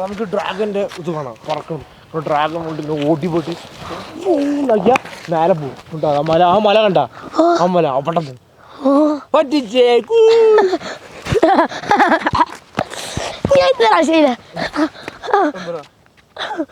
നമുക്ക് ഡ്രാഗന്റെ ഇത് കാണാം പറക്കണം ഡ്രാഗൺ കൊണ്ട് ഓടി പോയിട്ട് മേലെ പോകും ആ മല കണ്ട ആ മല അവിടെ പറ്റിച്ചേ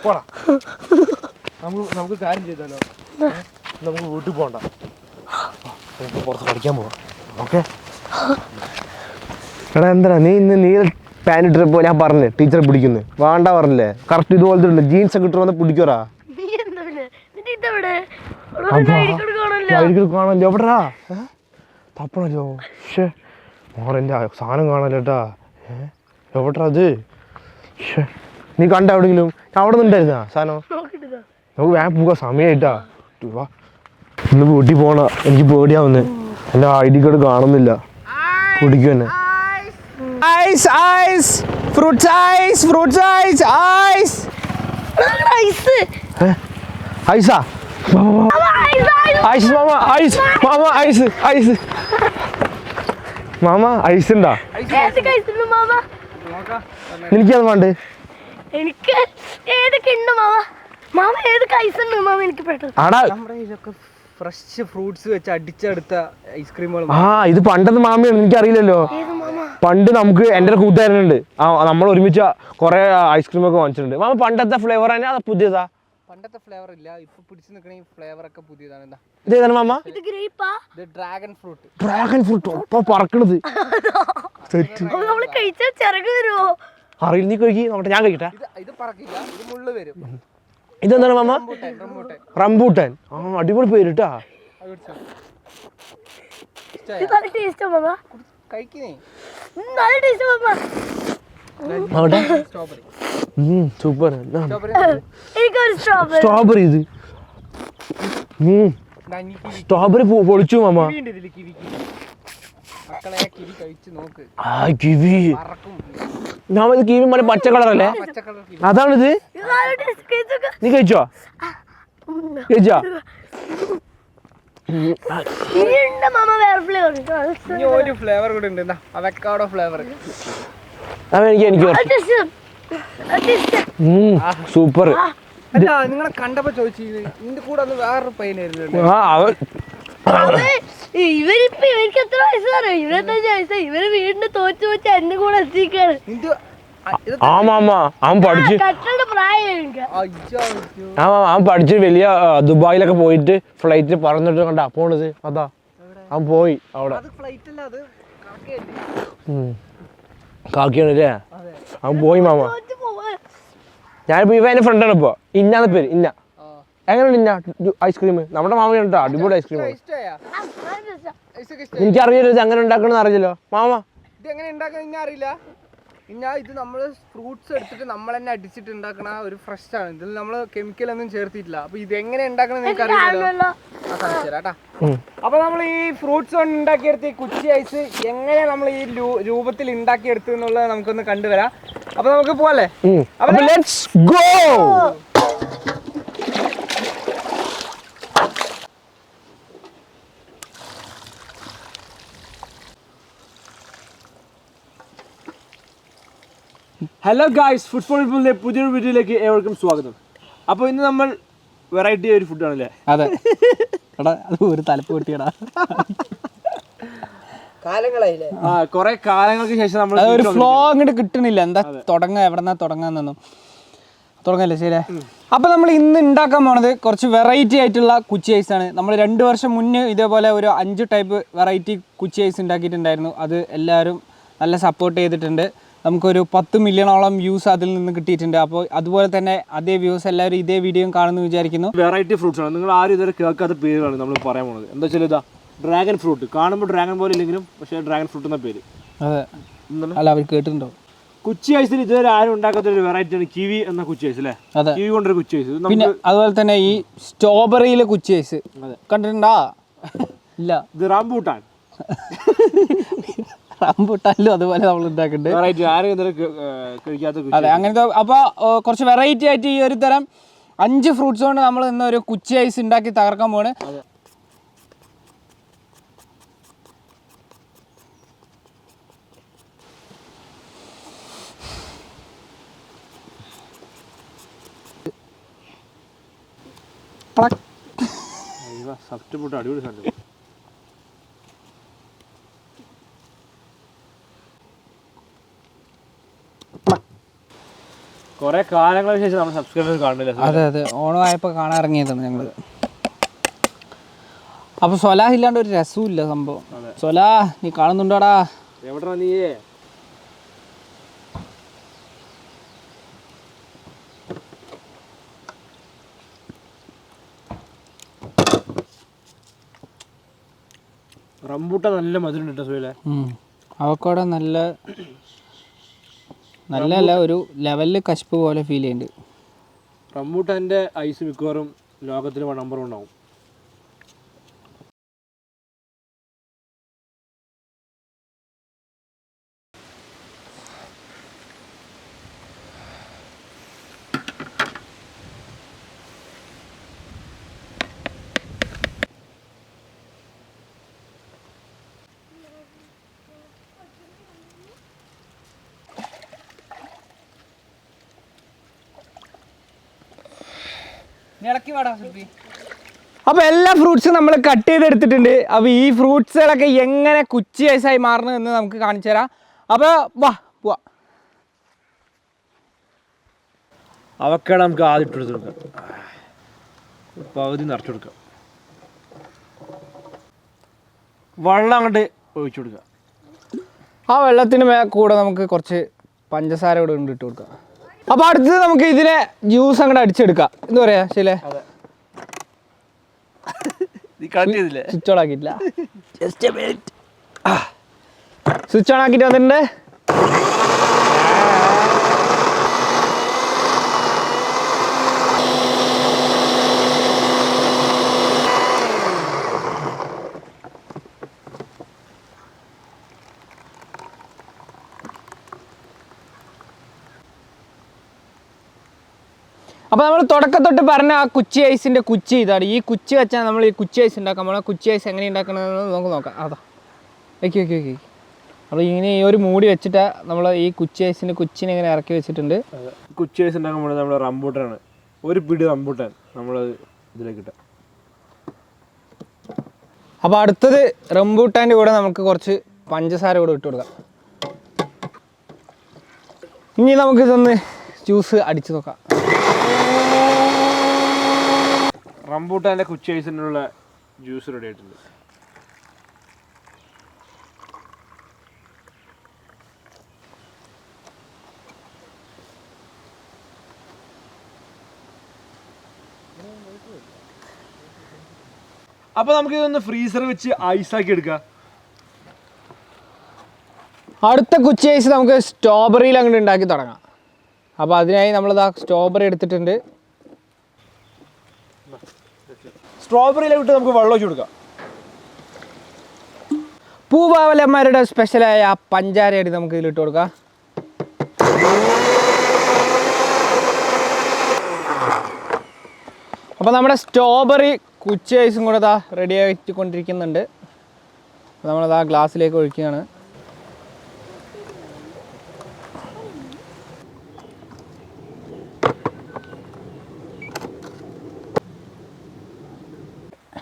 പോടാ നമുക്ക് കാര്യം ചെയ്താലോ നമുക്ക് വീട്ടിൽ പോകണ്ട പുറത്ത് പഠിക്കാൻ പോവാം ഓക്കെ എടാ എന്താ നീ പാൻറ് ഇട്ടപ്പോ ഞാൻ പറഞ്ഞു ടീച്ചർ പിടിക്കുന്നു വേണ്ട പറഞ്ഞില്ലേ കറക്റ്റ് ഇതുപോലത്തെ ഉണ്ട് ജീൻസ് ഒക്കെ ഇട്ട് വന്ന് പിടിക്കോറാ കാണല്ലോ എവിടാ തപ്പണല്ലോ ഷേ മോറെൻ്റെ സാധനം കാണല്ലോ കേട്ടാ എവിടാ അത് നീ കണ്ട എവിടെയെങ്കിലും അവിടെ നിന്നുണ്ടായിരുന്നാ സാധനം നമുക്ക് വേഗം പോകാം സമയമായിട്ടാ വാ ഇന്ന് വീട്ടിൽ പോണ എനിക്ക് പേടിയാവുന്നേ എൻ്റെ ID കാർഡ് കാണുന്നില്ല പിടിക്കും തന്നെ Ice, ice, fruits ice, fruits ice, ice. ഐസാ ഐസ് മാമ ഐസ് മാമ ഐസ് ഐസ് മാമ ഐസ് ഉണ്ടാ എനിക്കത് വേണ്ട ആടാ ഫ്രഷ് ഫ്രൂട്ട്സ് വെച്ച് അടിച്ചെടുത്ത ഐസ്ക്രീമുകൾ. ആ ഇത് പണ്ടത്തെ മാമയാണ് എനിക്കറിയില്ലല്ലോ. പണ്ട് നമുക്ക് എൻ്റെ ഒരു കൂട്ടുകാരനുണ്ട്, നമ്മൾ ഒരുമിച്ച് കുറെ ഐസ്ക്രീം ഒക്കെ വാങ്ങിച്ചിട്ടുണ്ട്. മാമ പണ്ടത്തെ ഫ്ലേവർ തന്നെ അത് പുതിയതാ? പണ്ടത്തെ ഫ്ലേവർ ഇല്ല, ഇപ്പൊ പിടിച്ചു നിൽക്കണ ഈ ഫ്ലേവർ ഒക്കെ പുതിയതാണ്. എന്താ ഇതേതാണ് മാമ? Dragon fruit. ഡ്രാഗൺ ഫ്രൂട്ട് ഒപ്പം പറക്കണത് അറിയില്ല. നീ കഴിക്കി നോട്ടെ, ഞാൻ കഴിക്കട്ടെ. ഇത് പറക്കില്ല, ഇത് മുള്ളു വരും. ഇതെന്താണ് മാമ? റംബൂട്ടാൻ. ആ അടിപൊളി പേര് കേട്ടാ. Super strawberry. ഇത് സ്ട്രോബെറി പൊളിച്ചു മാമ. ആ കിവി, ഞാൻ കിവി മറ്റേ പച്ച കളറല്ലേ? അതാണിത്. നീ കഴിച്ചോ? കഴിച്ചോ? ഒരു ഫ്ലേവർ കൂടെ ഉണ്ട്, അവക്കാഡോ ഫ്ലേവർ. എനിക്ക് സൂപ്പർ. നിങ്ങളെ കണ്ടപ്പോ ചോദിച്ചു, നിന്റെ കൂടെ ഒന്ന് വേറൊരു പയ്യനായിരുന്നു. ഇവരിപ്പോ ഇവർക്ക് എത്ര വയസ്സാണ്? 25 വയസ്സാ. ഇവര് വീടിന് തോച്ചു വെച്ച് എന്നെ കൂടെ എത്തിക്കാണ്. അവൻ പഠിച്ച് വലിയ ദുബായിലൊക്കെ പോയിട്ട് ഫ്ലൈറ്റിൽ പറന്നിട്ട് കണ്ടാ പോണത്. അതാ അവൻ പോയി അവിടെ. കാക്കിയാണല്ലേ അവൻ പോയി മാമ. ഞാനിപ്പോ ഇവന്റെ ഫ്രണ്ടാണ് ഇപ്പൊ. ഇന്നാന്ന് പേര്. ഇന്ന എങ്ങനെയുണ്ട് ഇന്ന ഐസ്ക്രീം? നമ്മുടെ മാമയാണ് കേട്ടോ, അടിപൊളി ഐസ്ക്രീം. എനിക്കറിയില്ല ഇത് എങ്ങനെ ഉണ്ടാക്കണമെന്ന് അറിയില്ലല്ലോ മാമ. ഇത് എങ്ങനെ ഉണ്ടാക്കണം അറിയില്ല. ഇത് നമ്മൾ ഫ്രൂട്ട്സ് എടുത്തിട്ട് നമ്മൾ തന്നെ അടിച്ചിട്ട് ഉണ്ടാക്കണ ഒരു ഫ്രഷ് ആണ്. ഇതിൽ നമ്മൾ കെമിക്കൽ ഒന്നും ചേർത്തിട്ടില്ല. അപ്പൊ ഇത് എങ്ങനെ ഉണ്ടാക്കണം നിങ്ങൾക്ക് അറിയില്ലല്ലോ. അപ്പൊ നമ്മൾ ഈ ഫ്രൂട്ട്സ് കൊണ്ട് ഉണ്ടാക്കിയെടുത്ത് ഈ കുച്ചി ഐസ് എങ്ങനെ നമ്മൾ ഈ രൂപത്തിൽ ഉണ്ടാക്കിയെടുത്തു എന്നുള്ളത് നമുക്കൊന്ന് കണ്ടുവരാം. അപ്പൊ നമുക്ക് പോവാല്ലേ? Let's go. Hello guys, food for പീപ്പിളിന്റെ പുതിയൊരു വീഡിയോയിലേക്ക് ഏവർക്കും സ്വാഗതം. അപ്പോൾ ഇന്ന് നമ്മൾ വെറൈറ്റി ഒരു ഫുഡാണല്ലേ? അതെ. എടാ അത് ഒരു തലപ്പ് പൊട്ടിയടാ. കാലങ്ങളായില്ലേ? കുറെ കാലങ്ങൾക്ക് ശേഷം നമ്മൾ ഒരു ഫ്ലോ അങ്ങോട്ട് കിട്ടണില്ല. എന്താ തുടങ്ങാ, എവിടെന്നാ തുടങ്ങാന്നൊന്നും തുടങ്ങല്ലേ? ശരിയാ. അപ്പോൾ നമ്മൾ ഇന്ന് ഉണ്ടാക്കാൻ പോണത് കുറച്ച് വെറൈറ്റി ആയിട്ടുള്ള കുച്ചി ഐസ് ആണ്. നമ്മൾ 2 വർഷം മുന്നേ ഇതേപോലെ ഒരു 5 ടൈപ്പ് വെറൈറ്റി കുച്ചി ഐസ് ഉണ്ടാക്കിയിട്ടുണ്ടായിരുന്നു. അത് എല്ലാവരും നല്ല സപ്പോർട്ട് ചെയ്തിട്ടുണ്ട്. നമുക്കൊരു 10 മില്യണോളം വ്യൂസ് അതിൽ നിന്ന് കിട്ടിയിട്ടുണ്ട്. അപ്പോൾ അതുപോലെ തന്നെ അതേ വ്യൂസ് എല്ലാവരും ഇതേ വീഡിയോ കാണുന്നു വിചാരിക്കുന്നു. വെറൈറ്റി ഫ്രൂട്ട്സ് ആണ്, നിങ്ങൾ ആരും ഇതുവരെ കേൾക്കാത്ത പേരുകളാണ് നമ്മൾ പറയാൻ പോകുന്നത്. എന്താ വെച്ചാൽ ഇതാ ഡ്രാഗൺ ഫ്രൂട്ട്. കാണുമ്പോൾ ഡ്രാഗൺ പോലെ ഇല്ലെങ്കിലും പക്ഷേ ഡ്രാഗൺ ഫ്രൂട്ട് എന്ന പേര്. അതെ, അല്ല അവർ കേട്ടിട്ടുണ്ടോ? കുച്ചി ഐസിൽ ഇതുവരെ ആരും ഉണ്ടാക്കാത്ത ഒരു വെറൈറ്റി ആണ് കിവി എന്ന കുച്ചി ഐസ് അല്ലേ? അതെ, കിവി കൊണ്ടൊരു കുച്ചി ഐസ്. പിന്നെ അതുപോലെ തന്നെ ഈ സ്ട്രോബെറിയിലെ കുച്ചി ഐസ് കണ്ടിട്ടുണ്ടാ? ഇല്ല. ഇത് റംബൂട്ടാൻ. റംബൂട്ടാനിലും അതുപോലെ നമ്മൾ ഉണ്ടാക്കുന്നുണ്ട്. വെറൈറ്റി ആരും ഇതുവരെ കഴിക്കാത്ത. അതെ, അങ്ങനത്തെ. അപ്പോൾ കുറച്ച് വെറൈറ്റി ആയിട്ട് ഈ ഒരു തരം 5 ഫ്രൂട്ട്സ് കൊണ്ട് നമ്മൾ ഇന്ന് ഒരു കുച്ചി ഐസ് ഉണ്ടാക്കി തകർക്കാൻ പോവാണ്. അടിപൊളി സാധനം. കുറെ കാലങ്ങൾക്ക് ശേഷം നമ്മൾ സബ്സ്ക്രൈബേഴ്സ് കാണുന്നില്ല. അതെ അതെ, ഓണമായപ്പോൾ കാണാൻ ഇറങ്ങിയതാണ് ഞങ്ങൾ. അപ്പോൾ സൊലാഹ് ഇല്ലാണ്ട് ഒരു രസവും ഇല്ല സംഭവം. സൊലാ, നീ കാണുന്നുണ്ടോടാ? എവിടെയാ നീയേ? റംബൂട്ടാൻ നല്ല മധുരം ഉണ്ട് സുഹൈലേ. അവക്കോടെ നല്ല അല്ല, ഒരു ലെവലിൽ കശുപ്പ് പോലെ ഫീൽ ചെയ്യുന്നുണ്ട്. റംബൂട്ടാൻ്റെ ഐസ് മിക്കവാറും ലോകത്തിൽ നമ്പർ 1 ആവും. അപ്പോൾ എല്ലാ ഫ്രൂട്ട്സും നമ്മൾ കട്ട് ചെയ്തെടുത്തിട്ടുണ്ട്. അപ്പോൾ ഈ ഫ്രൂട്ട്സുകളൊക്കെ എങ്ങനെ കുച്ചി ഐസായി മാറണം എന്ന് നമുക്ക് കാണിച്ചു തരാം. അപ്പോൾ വാ പോവാ. അവക്കാണ് നമുക്ക് ആദ്യം ഇട്ട് കൊടുക്കാം. പകുതി നിറച്ചു കൊടുക്കാം. വെള്ളം അങ്ങോട്ട് ഒഴിച്ചു കൊടുക്കുക. ആ വെള്ളത്തിന് കൂടെ നമുക്ക് കുറച്ച് പഞ്ചസാര കൂടെ ഇട്ട് കൊടുക്കാം. അപ്പോൾ അടുത്തത് നമുക്ക് ഇതിനെ ജ്യൂസ് അങ്ങോട്ട് അടിച്ചെടുക്കാം. എന്താ പറയാ ശരിയല്ലേ? സ്വിച്ച് ഓൺ ആക്കിയിട്ടില്ല. Just A minute. Switch on ആക്കിയിട്ട് വന്നിട്ടുണ്ട്. അപ്പോൾ നമ്മൾ തുടക്കത്തൊട്ട് പറഞ്ഞ ആ കുച്ചി ഐസിൻ്റെ കുച്ചി ഇതാണ്. ഈ കുച്ചി വെച്ചാൽ നമ്മൾ ഈ കുച്ചി ഐസ് ഉണ്ടാക്കാൻ പോകണം. കുച്ചി ഐസ് എങ്ങനെ ഉണ്ടാക്കണമെന്ന് നമുക്ക് നോക്കാം. അതാ വെക്കി. അപ്പോൾ ഇങ്ങനെ ഈ ഒരു മൂടി വെച്ചിട്ട് നമ്മൾ ഈ കുച്ചി ഐസിൻ്റെ കുച്ചിനെ ഇങ്ങനെ ഇറക്കി വെച്ചിട്ടുണ്ട്. കുച്ചി ഐസ് ഉണ്ടാക്കാൻ പോകുന്നത് നമ്മുടെ റംബൂട്ടാനാണ്. ഒരു പിടി റംബൂട്ടാൻ നമ്മൾ ഇതിലേക്ക് ഇട്ടാം. അപ്പോൾ അടുത്തത് റംബൂട്ടാൻ്റെ കൂടെ നമുക്ക് കുറച്ച് പഞ്ചസാര കൂടെ ഇട്ട് കൊടുക്കാം. ഇനി നമുക്ക് ഇതൊന്ന് ജ്യൂസ് അടിച്ച് നോക്കാം. റംബൂട്ടാൻ്റെ കുച്ചി ഐസിനുള്ള ജ്യൂസ് റെഡി ആയിട്ടുണ്ട്. അപ്പോൾ നമുക്ക് ഇതൊന്ന് ഫ്രീസർ വെച്ച് ഐസാക്കി എടുക്കാം. അടുത്ത കുച്ചി ഐസ് നമുക്ക് സ്ട്രോബെറിയിൽ അങ്ങോട്ട് ഉണ്ടാക്കി തുടങ്ങാം. അപ്പോൾ അതിനായി നമ്മളിതാ സ്ട്രോബെറി എടുത്തിട്ടുണ്ട്. സ്ട്രോബെറിയിലോട്ട് നമുക്ക് വെള്ളം ഒഴിച്ച് കൊടുക്കാം. പൂവാവലന്മാരുടെ സ്പെഷ്യലായ പഞ്ചാരയടി നമുക്ക് ഇതിലിട്ട് കൊടുക്കാം. അപ്പോൾ നമ്മുടെ സ്ട്രോബെറി കുച്ചി ഐസും കൂടെ ഇതാ റെഡി ആയിക്കൊണ്ടിരിക്കുന്നുണ്ട്. നമ്മളിതാ ഗ്ലാസ്സിലേക്ക് ഒഴിക്കുകയാണ്.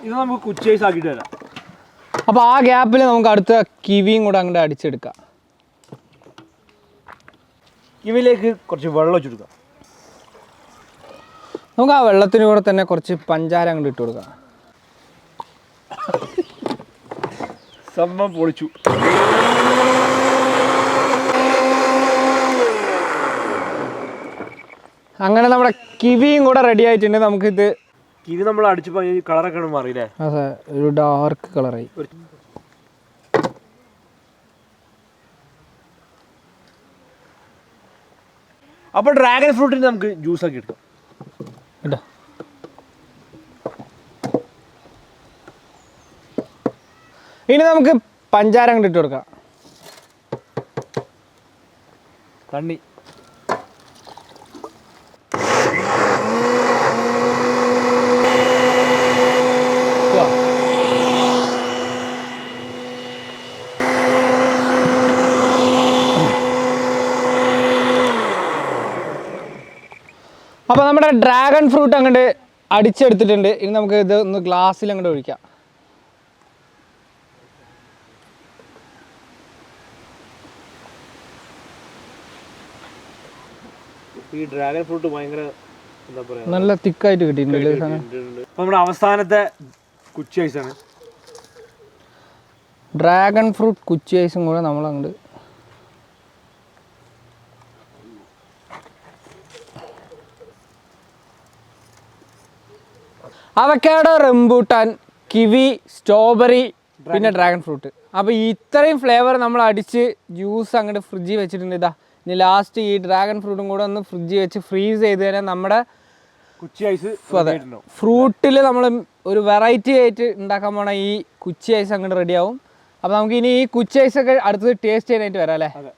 ഇത് നമുക്ക് കുച്ചി ഐസ് ആക്കിയിട്ട് തരാം. അപ്പോൾ ആ ഗ്യാപ്പിൽ നമുക്ക് അടുത്ത കിവിയും കൂടെ അങ്ങോട്ട് അടിച്ചെടുക്കാം. കിവിയിലേക്ക് കുറച്ച് വെള്ളം ഒഴിച്ച് കൊടുക്കാം. നമുക്ക് ആ വെള്ളത്തിന് കൂടെ തന്നെ കുറച്ച് പഞ്ചാര അങ്ങോട്ട് ഇട്ട് കൊടുക്കാം. സംഭവം പൊളിച്ചു. അങ്ങനെ നമ്മുടെ കിവിയും കൂടെ റെഡി ആയിട്ടുണ്ട്. നമുക്കിത് കിവി നമ്മൾ അടിച്ചപ്പോൾ ഈ കളറൊക്കെ മാറിയില്ലേ? അതെ, ഒരു ഡാർക്ക് കളറായി. അപ്പോൾ ഡ്രാഗൺ ഫ്രൂട്ടിന് നമുക്ക് ജ്യൂസ് ആക്കി എടുക്കാം. കേട്ടോ, ഇനി നമുക്ക് പഞ്ചാര അങ്ങോട്ട് ഇട്ട് കൊടുക്കാം. തണ്ണി അപ്പോൾ നമ്മുടെ ഡ്രാഗൺ ഫ്രൂട്ട് അങ്ങോട്ട് അടിച്ചെടുത്തിട്ടുണ്ട്. ഇനി നമുക്ക് ഇത് ഒന്ന് ഗ്ലാസ്സിൽ അങ്ങോട്ട് ഒഴിക്കാം. ഈ ഡ്രാഗൺ ഫ്രൂട്ട് ഭയങ്കര എന്താ പറയാ നല്ല തിക്കായിട്ട് കിട്ടിയിട്ടുണ്ട് സാധനം. നമ്മുടെ അവസാനത്തെ കുച്ചി ഐസ് ആണ്. ഡ്രാഗൺ ഫ്രൂട്ട് കുച്ചി ഐസും കൂടെ നമ്മൾ അങ്ങോട്ട് അവക്കാഡോ, റംബൂട്ടാൻ, കിവി, സ്ട്രോബെറി, പിന്നെ ഡ്രാഗൺ ഫ്രൂട്ട്. അപ്പോൾ ഇത്രയും ഫ്ലേവർ നമ്മൾ അടിച്ച് ജ്യൂസ് അങ്ങോട്ട് ഫ്രിഡ്ജിൽ വെച്ചിട്ടുണ്ട്. ഇതാ ഇനി ലാസ്റ്റ് ഈ ഡ്രാഗൺ ഫ്രൂട്ടും കൂടെ ഒന്ന് ഫ്രിഡ്ജിൽ വെച്ച് ഫ്രീസ് ചെയ്ത് കഴിഞ്ഞാൽ നമ്മുടെ കുച്ചി ഐസ് ഫ്രൂട്ടിൽ നമ്മൾ ഒരു വെറൈറ്റി ആയിട്ട് ഉണ്ടാക്കാൻ പോണ ഈ കുച്ചി ഐസ് അങ്ങോട്ട് റെഡിയാവും. അപ്പോൾ നമുക്ക് ഇനി ഈ കുച്ചി ഐസ് ഒക്കെ അടുത്തത് ടേസ്റ്റ് ചെയ്യാനായിട്ട് വരാം അല്ലേ?